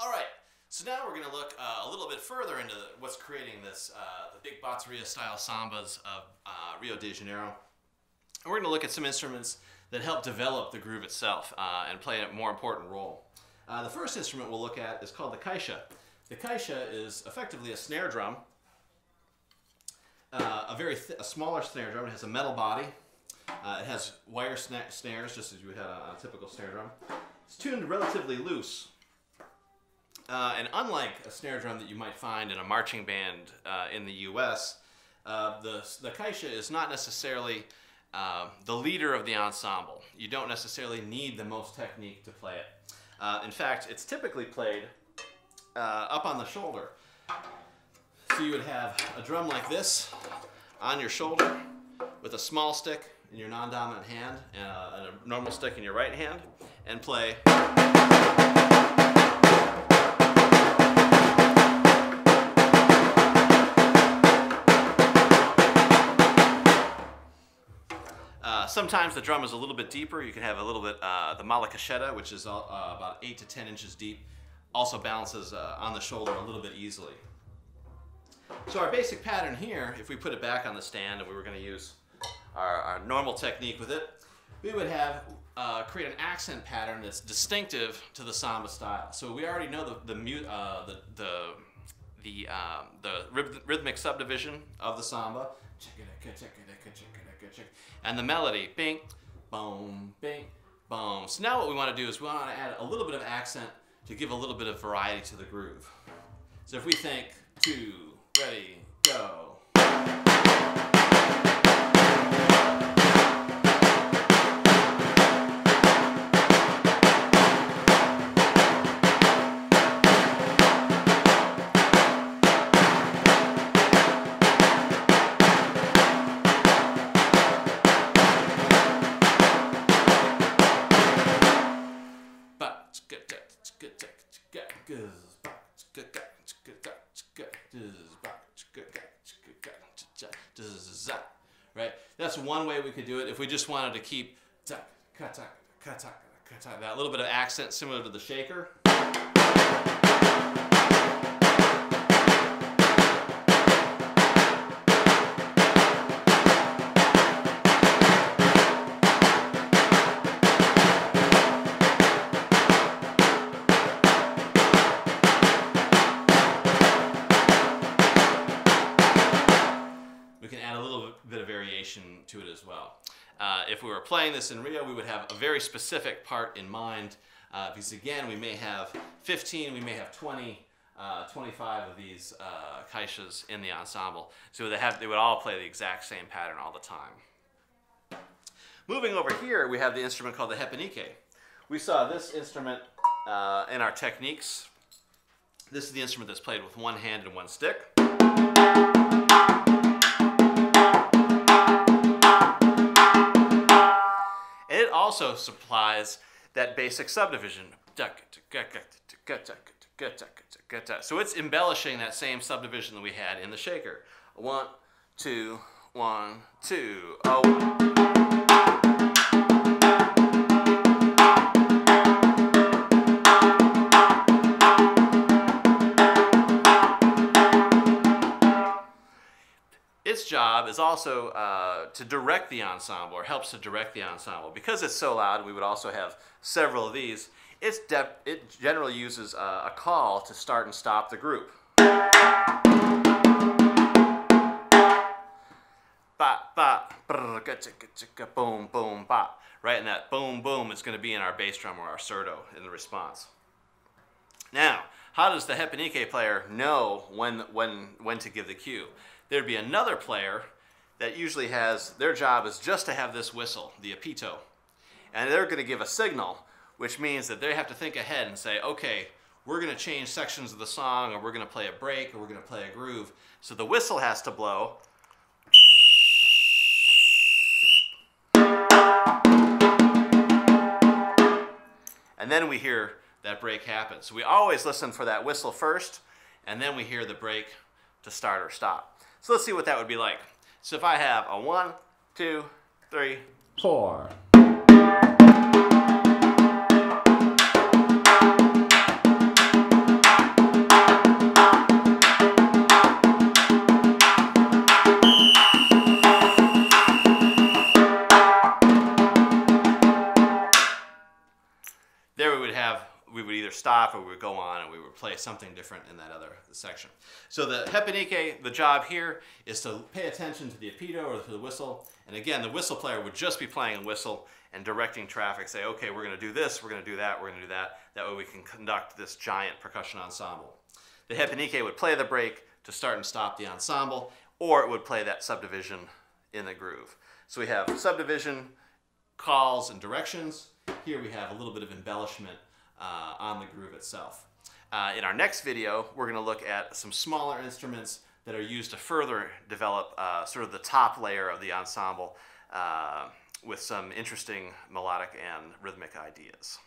All right, so now we're going to look a little bit further into what's creating this, the big bateria style sambas of Rio de Janeiro. And we're going to look at some instruments that help develop the groove itself and play a more important role. The first instrument we'll look at is called the caixa. The caixa is effectively a snare drum, a smaller snare drum. It has a metal body. It has wire snares, just as you would have on a typical snare drum. It's tuned relatively loose. And unlike a snare drum that you might find in a marching band in the US, the caixa is not necessarily the leader of the ensemble. You don't necessarily need the most technique to play it. In fact, it's typically played up on the shoulder. So you would have a drum like this on your shoulder with a small stick in your non-dominant hand and a normal stick in your right hand, and play. Sometimes the drum is a little bit deeper. You can have a little bit, the malacacheta, which is about 8 to 10 inches deep, also balances on the shoulder a little bit easily. So our basic pattern here, if we put it back on the stand and we were going to use our normal technique with it, we would have create an accent pattern that's distinctive to the samba style. So we already know the rhythmic subdivision of the samba, and the melody, bing, boom, bing, boom. So now what we want to do is we want to add a little bit of accent to give a little bit of variety to the groove. So if we think 2, ready, go. Right? That's one way we could do it if we just wanted to keep that little bit of accent similar to the shaker. To it as well. If we were playing this in Rio, we would have a very specific part in mind, because again, we may have 15, we may have 20, 25 of these caixas in the ensemble. So they would all play the exact same pattern all the time. Moving over here, we have the instrument called the repenique. We saw this instrument in our techniques. This is the instrument that's played with one hand and one stick. It also supplies that basic subdivision. So it's embellishing that same subdivision that we had in the shaker. 1, 2, 1, 2, oh. Its job is also to direct the ensemble, or helps to direct the ensemble. Because it's so loud, we would also have several of these. It generally uses a call to start and stop the group. Ba, ba, boom, boom, ba. Right, and that boom, boom is going to be in our bass drum or our surdo in the response. Now, how does the repenique player know when to give the cue? There'd be another player that usually their job is just to have this whistle, the apito. And they're going to give a signal, which means that they have to think ahead and say, okay, we're going to change sections of the song, or we're going to play a break, or we're going to play a groove. So the whistle has to blow. And then we hear that break happen. So we always listen for that whistle first, and then we hear the break to start or stop. So let's see what that would be like. So if I have a 1, 2, 3, 4. we would either stop or we would go on and we would play something different in that other section. So the hepanike, the job here is to pay attention to the ipito or to the whistle. And again, the whistle player would just be playing a whistle and directing traffic, say, okay, we're going to do this, we're going to do that, we're going to do that. That way we can conduct this giant percussion ensemble. The hepanike would play the break to start and stop the ensemble, or it would play that subdivision in the groove. So we have subdivision, calls, and directions. Here we have a little bit of embellishment on the groove itself. In our next video, we're going to look at some smaller instruments that are used to further develop sort of the top layer of the ensemble with some interesting melodic and rhythmic ideas.